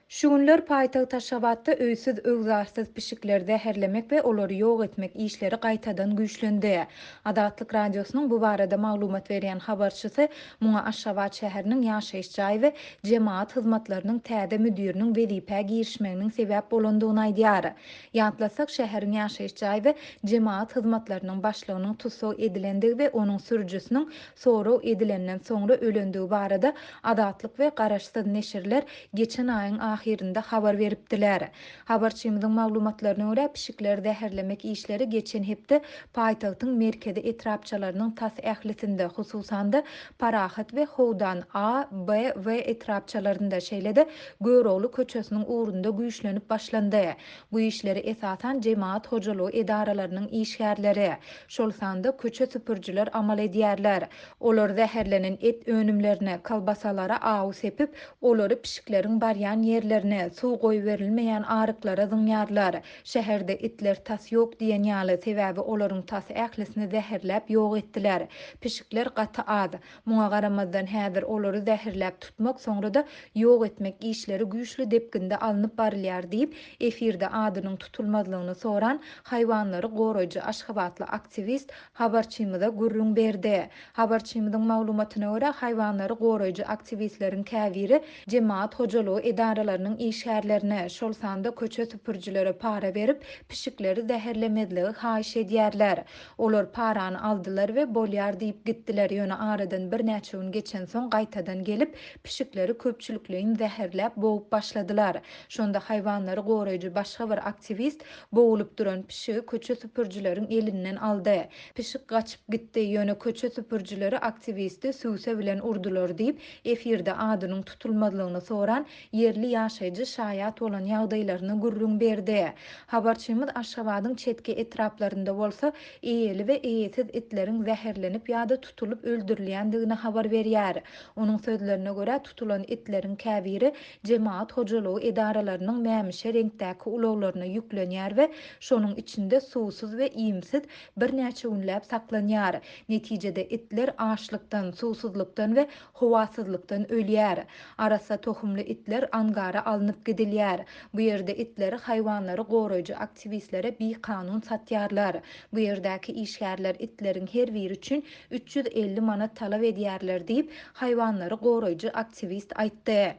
Şu günler paýtagy Taşabatda öýsüz öwzarsyz pişikleri zäherlemek we olary ýok etmek işleri gaýtadan güýçlendi. Adatlyk radiosynyň bu barada maglumat berýän habarçysy muňa Aşgabat şäheriniň ýaşaýyş jaý we jemaat hyzmatlarynyň täze müdiriniň wezipä girişmeginiň sebäp bolandygyny aýdýar. Ýatlasak şäheriň ýaşaýyş jaý we jemaat hyzmatlarynyň başlygynyň tutsak edilendigi we onuň sürüjüsiniň soraw edilenden soňra ölendigi barada Adatlyk we Garaşsyz neşirler geçen aýyň ahirinde habar beripdiler. Habarçymyzyň maglumatlaryna görä pişikleri zäherlemek işleri geçen hepde paýtagtyň merkezi etrapçalarynyň tas ählisinde, hususan da Parahat we Howdan A, B we etrapçalarynda şeýle-de Görogly köçesiniň uğrunda güýçlenip başlandy. Bu işleri esasan jemaat hojalygy edaralarynyň işgärleri, şol sanda köçe süpürjüler amal edýärler. Olar zäherlenen et önümlerine, kalbasalara awy sepip, olary pişikleriň barýan yerlerine, suw goýup berilmeýän aryklara zyňýarlar. Şäherde itler tas ýok diýen ýaly sebäbi olaryň tas ählisini zäherläp ýok etdiler. Pişikler gaty az. Muňa garamazdan häzir olary zäherläp tutmak, soňra da ýok etmek işleri güýçli depkinde alınıp barylýar diýip efirde adynyň tutulmazlygyny soran haýwanlary goraýjy Aşgabatly aktivist habarçymyza gurrun berdi. Habarçymyzyň maglumatyna görä haýwanlary goraýjy aktivistleriň käbiri jemaat hojalygy edaralarynyň işgärlerine, şol sanda köçe süpürjülere para berip pişikleri zäherlemezligi haýyş edýärler. Olar parany aldylar we bolýar diýip gitdiler. Ýöne aradan bir näçe gün geçen soň gaýtadan gelip pişikleri köpçülikleýin zäherläp boğup başladylar. Şonda haýwanlary goraýjy başga bir aktivist boğulup duran pişigi köçe süpürjüleriň elinden aldy. Pişik gaçyp gitdi. Ýöne köçe süpürjüleri aktivisti süwse bilen urdular diýip efirde adynyň tutulmazlygyny soran yerli ýaşaýjy şaýat bolan ýagdaýlaryna gurrun berdi. Habarçymyz Aşgabatyň çetki etraplarynda bolsa eýeli we eýesiz itleriň zäherlenip ýa-da tutulup öldürilýändigini habar berýär. Onuň sözlerine görä tutulan itleriň käbiri jemaat hojalygy edaralarynyň mämişe reňkdäki ulaglaryna ýüklenýär we şonuň içinde suwsuz we iýimsiz bir näçe günläp saklanýar. Netijede itler açlykdan, suwsuzlykdan we howasyzlykdan ölýär. Arasa tohumly itler angara alınıp gidilýär. Bu ýerde itleri haýwanlary goraýjy aktivistlere bir kanun satýarlar. Bu ýerdäki işgärler itleriň her biri üçin 350 manat talap edýärler diýip haýwanlary goraýjy aktivist aýtdy.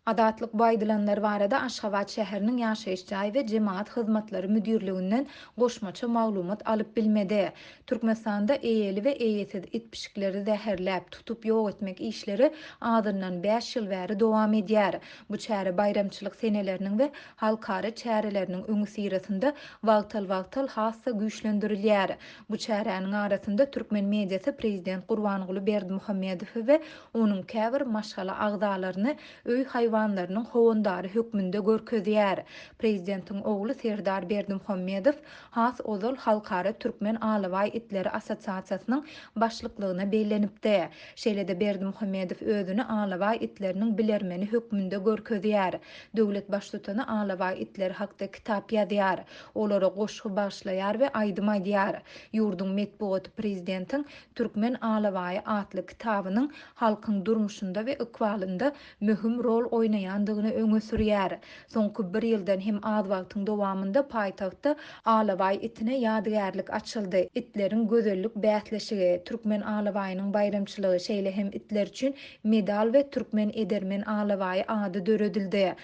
Adatlyk baýdylanlar barada Aşgabat şäheriniň ýaşaýyş jaý we jemaat hyzmatlary müdirliginden goşmaça maglumat alyp bilmedi. Türkmenistanda eýeli we eýesiz it pişikleri zäherläp tutup ýok etmek işleri azyndan 5 ýyl bäri dowam edýär. Bu çäre bayramçylyk seneleriniň we halkara çäreleriniň öňü sirasynda wagtal hassa güýçlendirilýär. Bu çäräniň arasynda türkmen mediasy prezident Gurbanguly Berdimuhammedow we onuň käbir maşgala agzalaryny öý haýwanlarynyň howandary hökmünde görkezýär. Prezidentiň ogly Serdar Berdimuhammedow has ozal halkara türkmen alaway itleri assosiasiýasynyň başlyklygyna beýlenipdi. Şeýle-de Berdimuhammedow özüni alaway itleriniň bilermeni hökmünde görkezýär. Döwlet başlykdyny alaway itleri hakda kitap ýazýar. Olara goşgy başlaýar we aýdym aýdýar. Ýurdun medeniýet prezidentiň Türkmen alawaý atly kitabynyň halkyň durmuşynda we ykbalynda möhüm rol oýnaýandygyny öňe sürýär. Soňky bir ýyldan hem az wagtyň dowamında paýtagtda alaway itine ýadygärlik açyldy. İtleriň gözellik bätleşigi, Türkmen alawaýynyň bayramçylygy şeýle hem itler üçin medal we Türkmen edermen alawaý ady döredildi.